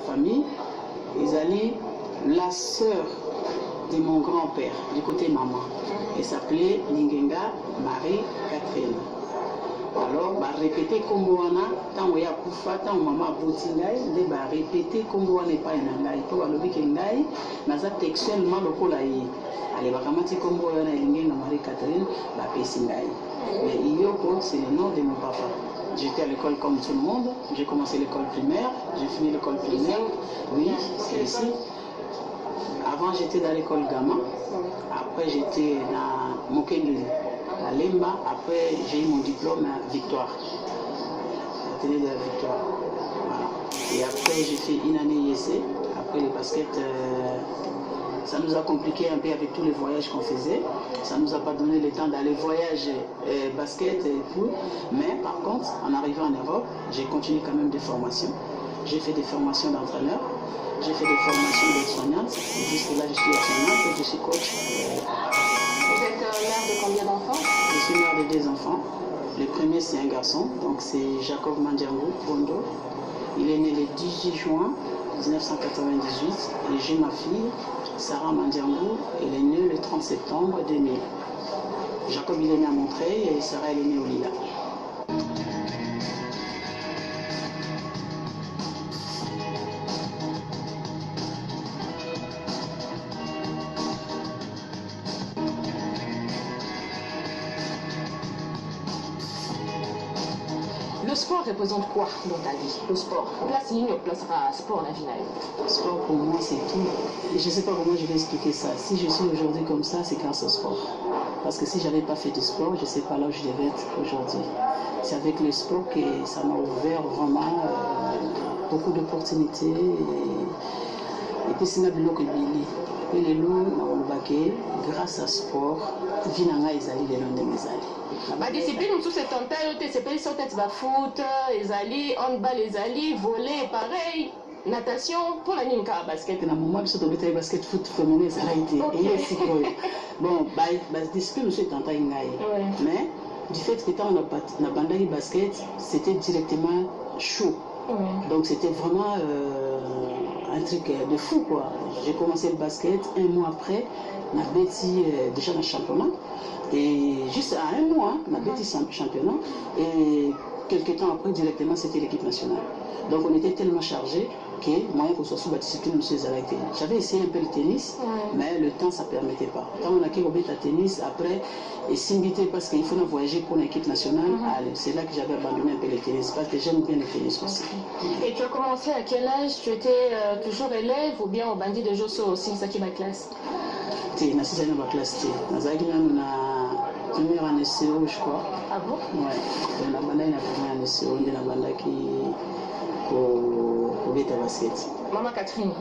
famille, Ezali, la sœur de mon grand-père, du côté maman. Elle s'appelait Ningenga Marie-Catherine. Alors, bah répéter Komboana, tant ya kufa, tant maman boutingai, de bah répéter Komboana pas enangai, pour alobi kengai, naza textuellement lokola yi. Allez, bah kamati Komboana Ningenga Marie-Catherine, bah pesingai. Mais Iyoko, c'est le nom de mon papa. J'étais à l'école comme tout le monde. J'ai commencé l'école primaire, j'ai fini l'école primaire. Oui, c'est ici. Avant, j'étais dans l'école Gamma. Après, j'étais dans Mokengeli, à Lemba. Après, j'ai eu mon diplôme à Victoire. L'atelier de la Victoire. Voilà. Et après, j'ai fait une année IEC. Après, les baskets, ça nous a compliqué un peu avec tous les voyages qu'on faisait. Ça ne nous a pas donné le temps d'aller voyager, basket et tout. Mais par contre, en arrivant en Europe, j'ai continué quand même des formations. J'ai fait des formations d'entraîneur. J'ai fait des formations d'aide-soignante. Jusque là, je suis aide-soignante et je suis coach. Vous êtes mère de combien d'enfants? Je suis mère de 2 enfants. Le premier, c'est un garçon, donc c'est Jacob Mandiango Bondo. Il est né le 18 juin 1998 et j'ai ma fille, Sarah Mandiango. Elle est née le 30 septembre 2000. Jacob, il est né à Montreuil et Sarah, elle est née au Lila. Le sport représente quoi dans ta vie? Le sport. Place ligne, place sport dans la vie. Le sport pour moi c'est tout. Et je ne sais pas comment je vais expliquer ça. Si je suis aujourd'hui comme ça, c'est grâce au sport. Parce que si je n'avais pas fait de sport, je ne sais pas là où je devais être aujourd'hui. C'est avec le sport que ça m'a ouvert vraiment beaucoup d'opportunités. Et puis c'est ma biloko ebili. Et les loups, grâce au sport, vinanga ezali le long de mes années. Ma discipline, tout c'est tenté, c'est pas sur tête, foot, ezali, handball, ezali, volley, pareil. Natation pour la ninka basket. Na moment biso tobeta basket foot féminin ezala été. Et sikoyo. Bon, bah discipline monsieur tanta ngai. Mais du fait que quand on a bandaki basket, c'était directement chaud. Donc c'était vraiment un truc de fou quoi. J'ai commencé le basket 1 mois après, on a bêti déjà dans le championnat. Et juste à 1 mois, on a bêti championnat. Et quelques temps après, directement, c'était l'équipe nationale. Donc on était tellement chargés que moi, que ce soit sous la discipline, monsieur Zalaïté. J'avais essayé un peu le tennis, mais le temps, ça ne permettait pas. Quand on a quitté le tennis, après, et s'inviter parce qu'il faut voyager pour l'équipe nationale, c'est là que j'avais abandonné un peu le tennis, parce que j'aime bien le tennis aussi. Et tu as commencé à quel âge? Tu étais toujours élève ou bien au bandit de Josso aussi, ça qui est ma classe? C'est ma classe. Première année CO, je crois. Ah bon? Ouais. On a bandé la première année CO, on a bandé qui au bêta basket. Maman Catherine,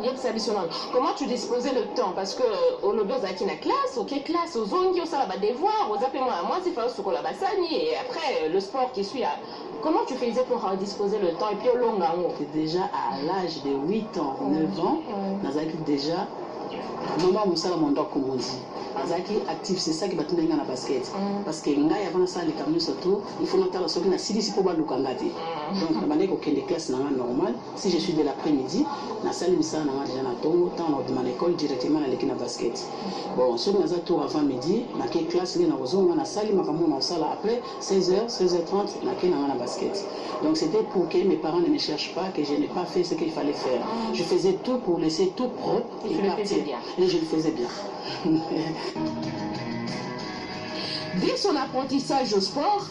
comment tu disposais le temps? Parce que au lobby aux akina classe, ok classe, aux ongi, au salaba devoir, aux appels moi c'est fait au la bassani et après le sport qui suit. Comment tu faisais pour disposer le temps et puis au long déjà à l'âge de 8 ans, 9 ans, Nazaki déjà maman musala monda comme on dit. Azaki actif, c'est ça qui va tenir dans la basket. Parce que ngai avant ça les camions surtout, il faut noter ce qu'on a si pour balu kangati. Donc la manière aucune des classes normale, si je suis de l'après-midi, na salle misa na déjà na tongo temps dans l'école directement à l'équipe de basket. Bon, ce qu'on a tour avant midi, na quelle classe les na rozonga na salle makamu na salle après 16h, 16h30 na quelle na basket. Donc c'était pour que mes parents ne me cherchent pas que je n'ai pas fait ce qu'il fallait faire. Je faisais tout pour laisser tout propre et partir. Et je le faisais bien. Dès son apprentissage au sport,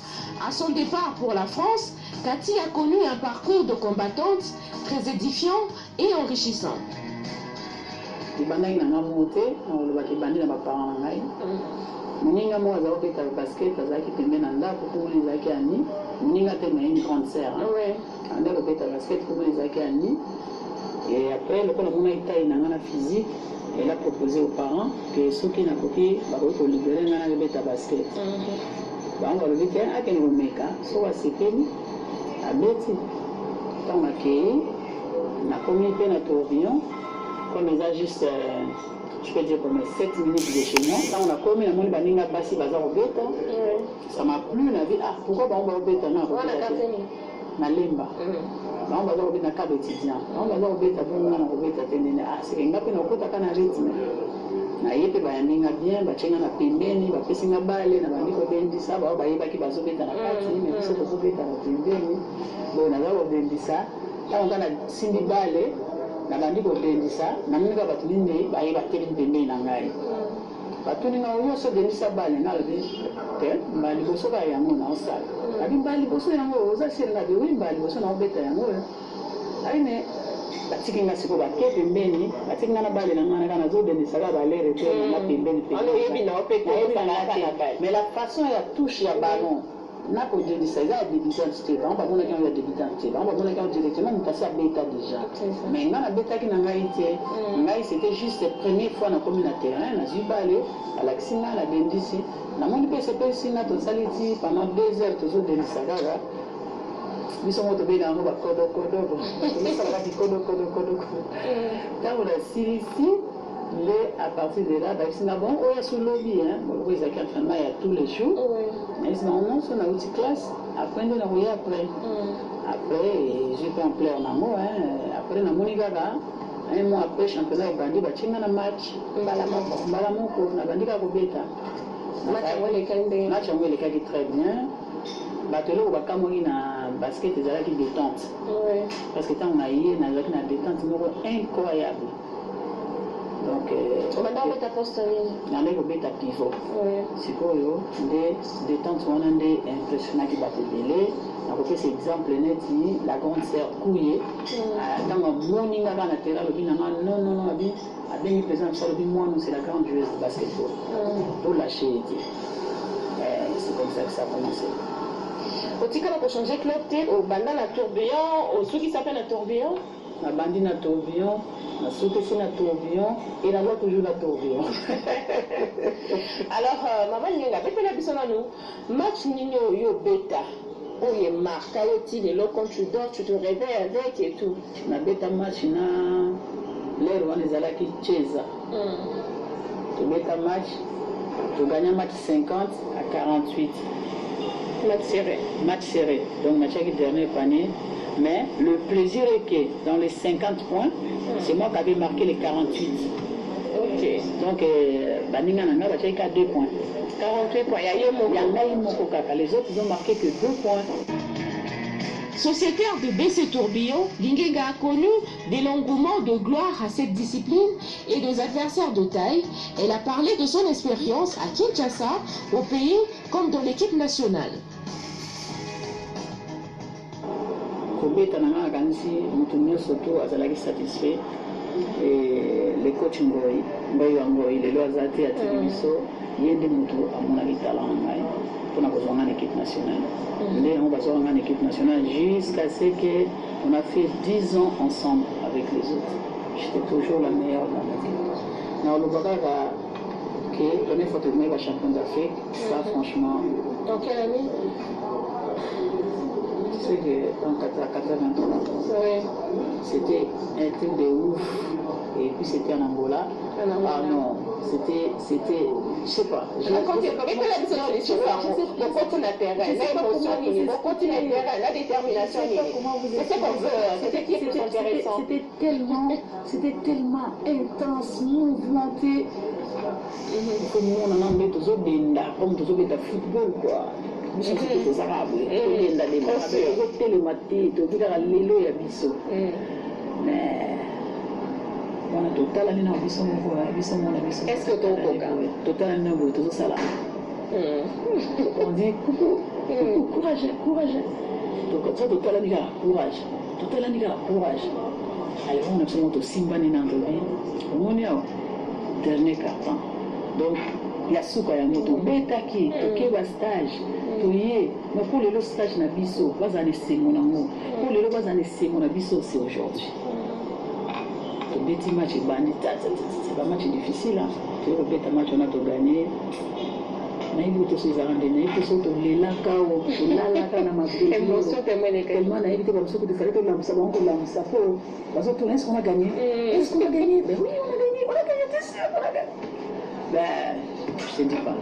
à son départ pour la France, Cathy a connu un parcours de combattante très édifiant et enrichissant. Je suis monté, Moninga mo aza obeta basket azaki pembeni na ndako pour les aki ani moninga te na une grande sœur anda obeta basket pour les aki ani et après le kola mona itaille na ngana physique elle a proposé aux parents que ceux qui n'a copié ba ko libérer ngana obeta basket bango le week end akene omeka so wa sepeli abeti tant que na commis pe na tourbillon comme ça juste je peux dire comme 7 minutes de chez moi. Quand on a commis la monde baninga basi bazar au bêta, ça m'a plu la vie. Ah pourquoi on va au bêta na Lemba. on va avoir un cadre étudiant, on va avoir un bêta bon, on va avoir un bêta tendine. Ah, c'est un gars qui n'a pas de rythme. Na yepe bayaminga bien, bachenga na pembeni, bapesinga bale na bandiko bendisa, ba bayeba ki bazobeta na kati, mais biso tozobeta na pembeni. Bon, na za bendisa, ta on na simbi bale na bandiko bendisa, na minga batu ninde bayeba teli pembeni na ngai. Batu ninga oyo so bendisa bale na lobi, te mbali boso ba yango na osala. Abi mbali boso yango oza sirna bi wi mbali boso na obeta yango. Ari ne batiki nga siko bake pembeni batiki nga na bale na ngana kana zobendisa ka balere te na pembeni mais la façon ya touche ya ballon na ko débutante ça débutant te ba ba mona quand ya débutant te ba mona quand directement on passe à bêta déjà mais nga na bêta ki na ngai te ngai c'était juste la première fois na commune na terrain na zibale à l'axina la bendisi na moni pese pese na to saliti pendant 2 heures toujours débutanta kaka biso moto be na ngo ba kodo ça va di kodo quand on a ici mais à partir de là c'est bon on est sur lobby hein bon ils ont entraînement il y a tous les jours mais sinon on a une petite classe après on a après j'ai fait un play en amour hein après na moni gaga un mois après championnat bandi ba chinga na match mbala moko na bandi ka ko beta match on le cas très bien batelo ba kamoni na basket ezalaki détente parce que tant on a eu na détente incroyable. Donc, on va mettre à poste dans les robes à pivot. C'est quoi, des détentes, on a des impressionnants qui battent le délai. On a fait cet exemple net, la grande sœur couillée. Dans un morning à la terre, le bin, non, à bien présent, sur le bin, moi, c'est la grande joueuse de basketball. Pour lâcher, c'est comme ça que ça a commencé. Au Tika, on peut changer de club, au bandana tourbillon, au ceux qui s'appelle un tourbillon. La bandine à tourbillon, la soutesse à tourbillon et la loi toujours à tourbillon. Alors, maman Nyenga, bête la bisson à nous. Match Nino yo bêta. Où il est marqué, quand tu dors, tu te réveilles avec et tout. Na bêta match, na l'air on est à la qui cheza. Tu bêta match, tu gagnes un match 50 à 48. Match serré. Donc, match qui dernier panier. Mais le plaisir est que dans les 50 points, c'est moi qui avais marqué les 48. Ok. Donc, Baninga Nanga va à 2 points. 48 points. Il y a les autres, ils ont marqué que 2 points. Sociétaire de BC Tourbillon, Lingenga a connu de l'engouement de gloire à cette discipline et des adversaires de taille. Elle a parlé de son expérience à Kinshasa, au pays comme dans l'équipe nationale. Kobeta nanga kanisi mutu nyonso to azalaki satisfait et le coach Ngoyi lelo azate atiki biso yende mutu amonaki talent na ngai mpona kozwa nga na équipe nationale nde yango bazwaka nga na équipe nationale jusqu'à ce que on a fait 10 ans ensemble avec les autres. J'étais toujours la meilleure dans l'équipe. Na olobaka que première fois que je suis champion d'Afrique, ça franchement. Dans quelle année? C'est en 83. Oui. C'était un truc de ouf. Et puis c'était en Angola. Ah non, c'était, je sais pas. C'était tellement intense, mouvementé. Comme on a mis tous comme tous les football quoi. C'était des arabes. C'était le matin, tout le yabiso. Mais on a total à l'inhibition. Est-ce que tu as total à tout ça là. On dit courage. Donc ça total à courage. Total à courage. Alors on a besoin de Simbani Nandobi. On est au dernier carton. Donc il y a ce qu'il y a moto bêta qui est stage. Mais pour le stage na biso, pas un essai mon amour. Pour le pas un essai mon biso c'est aujourd'hui. Le petit match est banni, c'est pas un match difficile. Tu vois, le petit match on a tout gagné. Mais il faut que tu sois rendu, il faut que tu sois là, tellement naïf, comme ça que tu fallait que l'âme parce que tout le monde a gagné. Est-ce qu'on a gagné? Ben oui, on a gagné, t'es sûr qu'on a gagné. Ben, je te dis pas.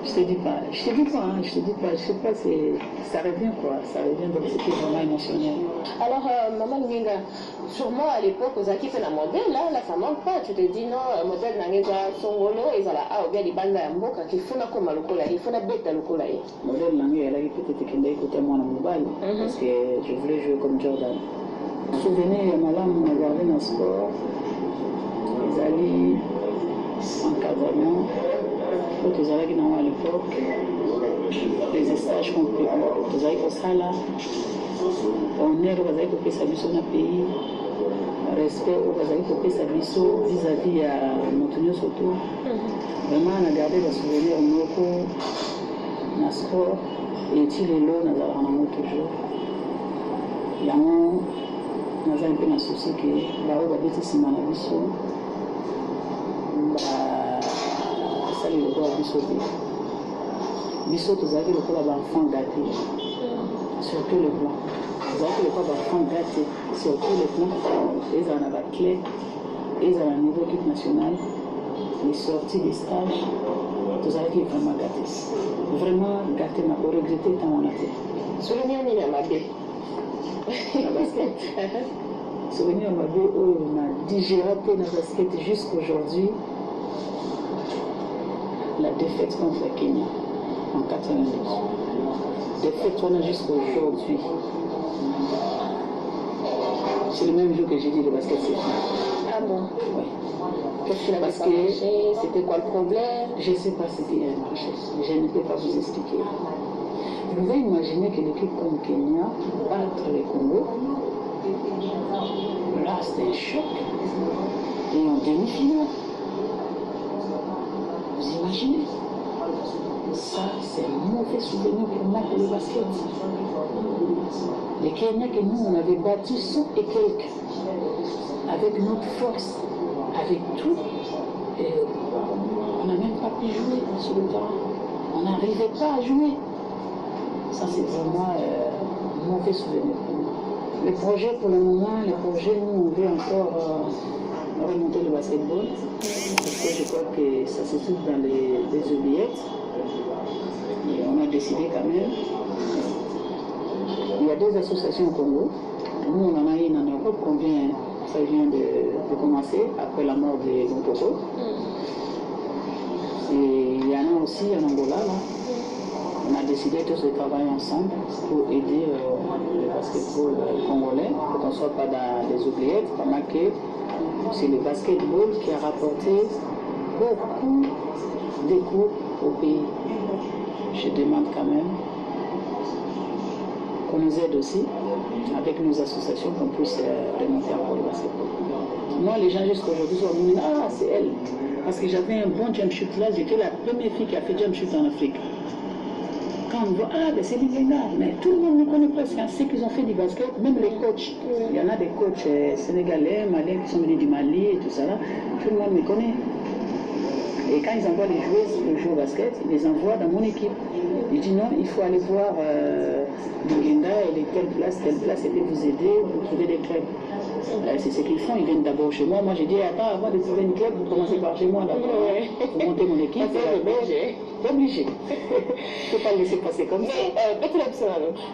Je te dis pas, je te dis pas, je sais pas, ça revient quoi, ça revient, donc c'était vraiment émotionnel. Alors, Maman Ngenga, sûrement à l'époque, aux acquis fait la modèle, là, ça manque pas. Tu te dis non, modèle Nangeza Songolo, et ça a bien les bandes à Mboka, qu'il faut comme à l'okola, il faut la bête à l'okola. Modèle Nangé, elle a peut-être qu'elle a écouté moi dans mon mobile, parce que je voulais jouer comme Jordan. Souvenez, madame, on a gardé dans le sport, les alliés, encadrement, les alliés à l'époque, les stages qu'on fait, les alliés au Sala, on est au service dans le pays, respect au service vis-à-vis à Montignon Soto. Vraiment, on a gardé le souvenir au dans le sport, et il est là, on a toujours. Il y a un peu de souci que la robe a été si mal à biso. Ça, il est à biso. Biso, tu as vu le corps d'enfant gâté, surtout le blanc. Tu as vu le corps d'enfant gâté, surtout le blanc. Ils en ont la clé, ils ont un niveau équipe nationale, les sorties des stages. Tu as vu vraiment gâté. Vraiment gâté, mais pour regretter, tu as mon athée. Souvenir, il y a ma bête. Souvenir ma vie où on a digéré dans la basket jusqu'aujourd'hui la défaite contre le Kenya en 92. Défaite on a jusqu'aujourd'hui. C'est le même jour que j'ai dit le basket c'est fini. Ah bon? Oui. Qu'est-ce qu'il a parce que c'était quoi le problème? Je ne sais pas ce qui a marché. Je ne peux pas vous expliquer. Vous pouvez imaginer que l'équipe comme Kenya battre le Congo. Là, c'était un choc. Et en demi-finale. Vous imaginez? Ça, c'est un mauvais souvenir pour moi pour le basket. Les Kenyans que nous, on avait battus 100 et quelques. Avec notre force, avec tout. Et on n'a même pas pu jouer sur le terrain. On n'arrivait pas à jouer. Ça, c'est vraiment un mauvais souvenir pour moi. Le projet, pour le moment, nous, on veut encore remonter le basketball. Parce que je crois que ça se trouve dans les oubliettes. Et on a décidé quand même. Il y a deux associations au Congo. Nous, on en a une en Europe. Combien ça vient de commencer après la mort de Gompoko. Et il y en a aussi en Angola, là. On a décidé tous de travailler ensemble pour aider le basketball congolais, pour qu'on ne soit pas dans les oubliettes, pendant que c'est le basketball qui a rapporté beaucoup de cours au pays. Je demande quand même qu'on nous aide aussi, avec nos associations, qu'on puisse remonter encore le basketball. Moi, les gens jusqu'à aujourd'hui sont venus, ah, c'est elle. Parce que j'avais un bon jump shoot là, j'étais la première fille qui a fait jump shoot en Afrique. Quand on voit, ah, ben c'est Lingenga, mais tout le monde me connaît presque, hein, ceux qui ont fait du basket, même les coachs. Il y en a des coachs sénégalais, maliens qui sont venus du Mali et tout ça là, tout le monde me connaît. Et quand ils envoient les joueuses pour jouer au basket, ils les envoient dans mon équipe. Ils disent non, il faut aller voir Lingenga, elle est telle place, et puis vous aider, vous trouver des clubs. C'est ce qu'ils font, ils viennent d'abord chez moi. Moi j'ai dit, attends, avant de trouver une club, vous commencez par chez moi d'abord. Vous montez mon équipe. C'est obligé. Je ne peux pas le laisser passer comme ça. Mais peut-être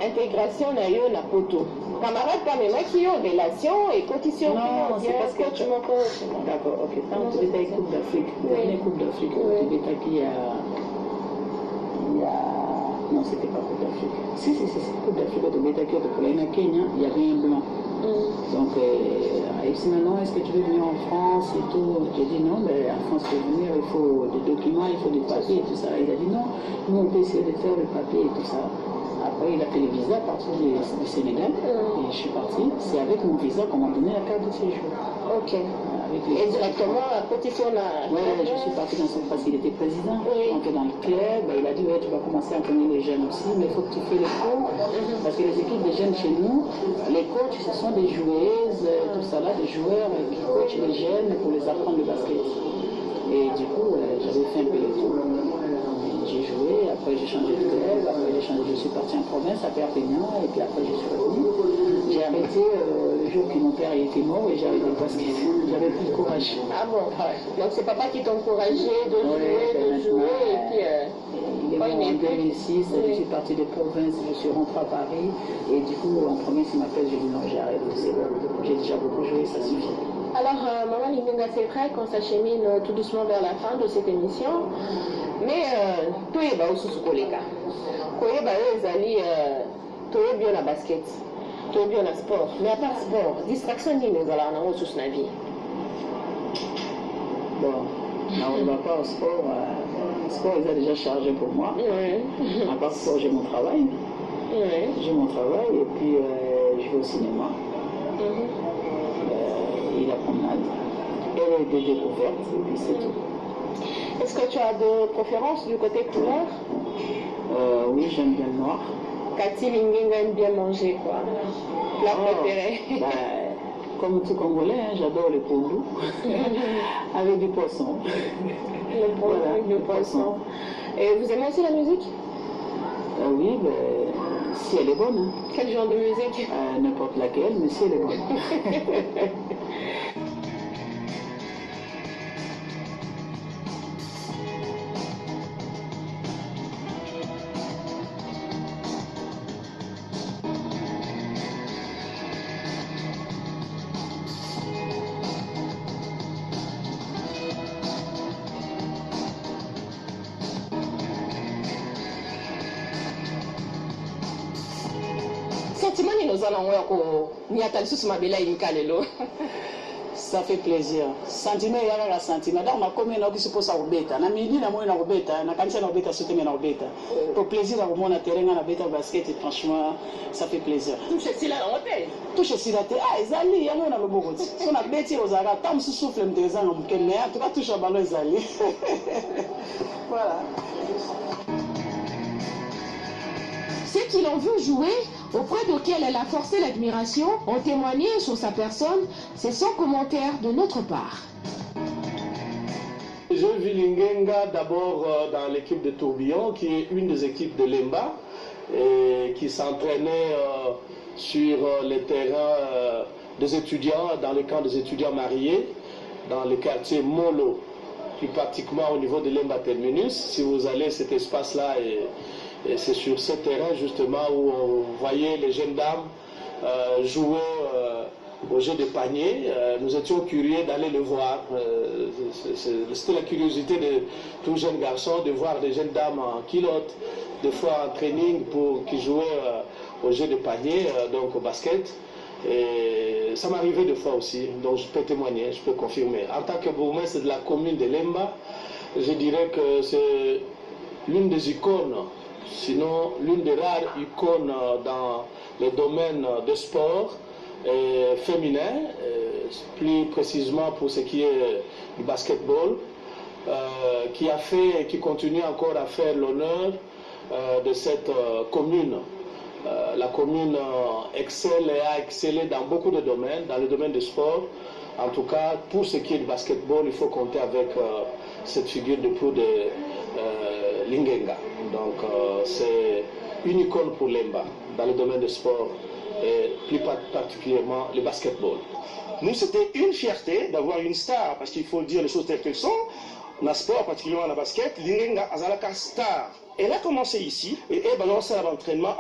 intégration na poto. Camarade quand même qui ont relation et cotisation. Non, c'est parce que tu m'as pas. D'accord, ok. Tant que tu étais une Coupe d'Afrique, une Coupe d'Afrique, tu étais qui a. Non, c'était pas Coupe d'Afrique. Si, Coupe d'Afrique, tu étais qui pour la Kenya, il y avait un blanc. Donc, il dit maintenant, est-ce que tu veux venir en France et tout? J'ai dit non, mais en France, pour venir, il faut des documents, il faut des papiers et tout ça. Il a dit non, nous on peut essayer de faire le papier et tout ça. Après, il a fait le visa à partir du Sénégal et je suis parti. C'est avec mon visa qu'on m'a donné la carte de séjour. Ok. Et directement à côté sur la. Oui, je suis parti dans son parce qu'il était président. On était dans le club, il a dit ouais, tu vas commencer à entraîner les jeunes aussi, mais il faut que tu fais les cours. Parce que les équipes de jeunes chez nous, les coachs, ce sont des joueuses, tout ça là, des joueurs qui coachent les jeunes pour les apprendre le basket. Et du coup, j'avais fait un peu le tour. J'ai joué, après j'ai changé de club, après je suis parti en province à Perpignan, et puis après je suis revenu. J'ai arrêté le jour que mon père était mort et j'arrivais parce que j'avais plus de courage. Ah bon? Ouais. Donc c'est papa qui t'encourageait de jouer, et puis... il est mort en 2006, je suis partie de province, je suis rentrée à Paris et du coup en province il m'appelle, je dis non j'arrête, c'est bon, j'ai déjà beaucoup joué, ça suffit. Alors Maman Lingenga, c'est vrai qu'on s'achemine tout doucement vers la fin de cette émission, mais toyeba osusu koleka koyeba oyo ezali toyebi yo na basket, toyebi yo na sport, mais à part sport distraction nini ezalaka nango osusu na vie? Bon, on ne va pas au sport. Sport est déjà chargé pour moi. Oui. À part sport, j'ai mon travail. Oui. J'ai mon travail et puis je vais au cinéma. Et la promenade. Et des découvertes, et puis c'est tout. Est-ce que tu as de préférences du côté couleur? Oui, j'aime bien le noir. Cathy Lingenga aime bien manger, quoi. Plat préféré? Comme tout Congolais, hein, j'adore les pondous avec du poisson. Voilà, avec du poisson. Et vous aimez aussi la musique? Oui, si elle est bonne. Hein. Quel genre de musique? N'importe laquelle, mais si elle est bonne. Ça fait plaisir. Sentiment il y a un sentiment. Donc ma commune qui suppose à obeta. Na midi na moi na obeta, na kanisa na obeta surtout na obeta. Pour plaisir à mon terrain na obeta basket et franchement ça fait plaisir. Touche si la hotel. Touche si la terre. Ah ezali yango na lobokoti. So na beti ozaka tam su souffle mteza na mkene mais en tout cas touche ballon ezali. Voilà. Ceux qui l'ont vu jouer, auprès desquels elle a forcé l'admiration, ont témoigné sur sa personne. C'est son commentaire de notre part. J'ai vu Lingenga d'abord dans l'équipe de Tourbillon, qui est une des équipes de Lemba, et qui s'entraînait sur les terrains des étudiants, dans le camp des étudiants mariés, dans le quartier Molo, plus pratiquement au niveau de Lemba Terminus. Si vous allez cet espace-là, et c'est sur ce terrain justement où on voyait les jeunes dames jouer au jeu de panier. Nous étions curieux d'aller le voir. C'était la curiosité de tout jeune garçon de voir des jeunes dames en culotte, des fois en training qui jouaient au jeu de panier, donc au basket. Et ça m'arrivait des fois aussi, donc je peux témoigner, je peux confirmer. En tant que bourgmestre de la commune de Lemba, je dirais que c'est l'une des icônes, sinon l'une des rares icônes dans le domaine de sport féminin, plus précisément pour ce qui est du basketball, qui a fait et qui continue encore à faire l'honneur de cette commune. La commune excelle et a excellé dans beaucoup de domaines, dans le domaine du sport. En tout cas, pour ce qui est du basketball, il faut compter avec cette figure de proue de Lingenga. Donc c'est une icône pour Lemba dans le domaine du sport et plus particulièrement le basketball. Nous, c'était une fierté d'avoir une star, parce qu'il faut dire les choses telles qu'elles sont. Dans le sport, particulièrement dans le basket, Lingenga Azalaka star. Elle a commencé ici et elle balancé à l'entraînement.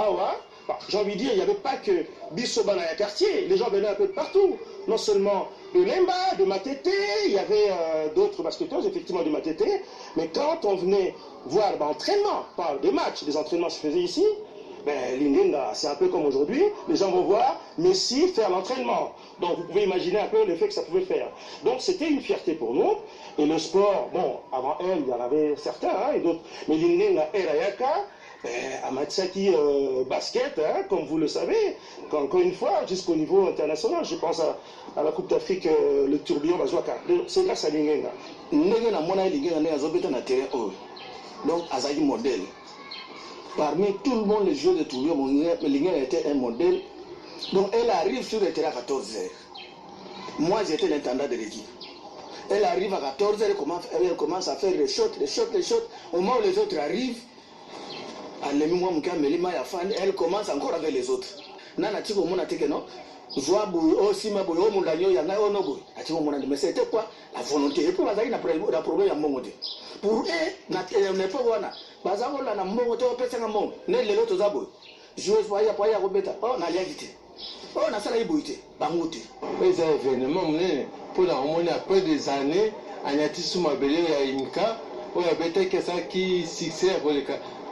J'ai envie de dire, il n'y avait pas que Bissoba dans le quartier, les gens venaient un peu de partout. Non seulement de Lemba, de Matete, il y avait d'autres basketteurs, effectivement de Matete, mais quand on venait voir l'entraînement, pas des matchs, des entraînements se faisaient ici, Lingenga, c'est un peu comme aujourd'hui, les gens vont voir Messi faire l'entraînement. Donc vous pouvez imaginer un peu l'effet que ça pouvait faire. Donc c'était une fierté pour nous. Et le sport, bon, avant elle, il y en avait certains, hein, et d'autres. Mais Lingenga Erayaka, Amatsaki basket, hein, comme vous le savez, encore une fois, jusqu'au niveau international, je pense à la Coupe d'Afrique, le tourbillon Bazouaka. C'est grâce à Lingenga. Lingenga mona Lingenga n'est azobeta na terrain haut. Donc azaki modèle. Parmi tout le monde, les joueurs de tourbillon, Lingenga était un modèle. Donc elle arrive sur le terrain à 14h. Moi j'étais l'intendant de l'équipe. Elle arrive à 14h, elle commence à faire les shots. Au moment où les autres arrivent, elle commence encore avec les autres. Nana Tiko Mona Tekeno, joie boy aussi ma boy o mundanyo ya na ono boy ati mo munandi mais c'était quoi la volonté et pour bazali na problème ya mbongo te pour na pas wana bazango la na mbongo te opesa nga mbongo ne lelo to za boy jouer foya ko beta oh na liagité oh na sala iboité bangote les événements menés pour la harmonie après des années anyati suma belé ya imka o ya beta que ça qui succès pour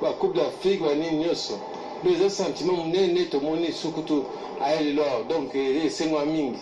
la coupe d'Afrique va ni nyoso les sentiments menés to moni sukutu à elle donc c'est moi mingi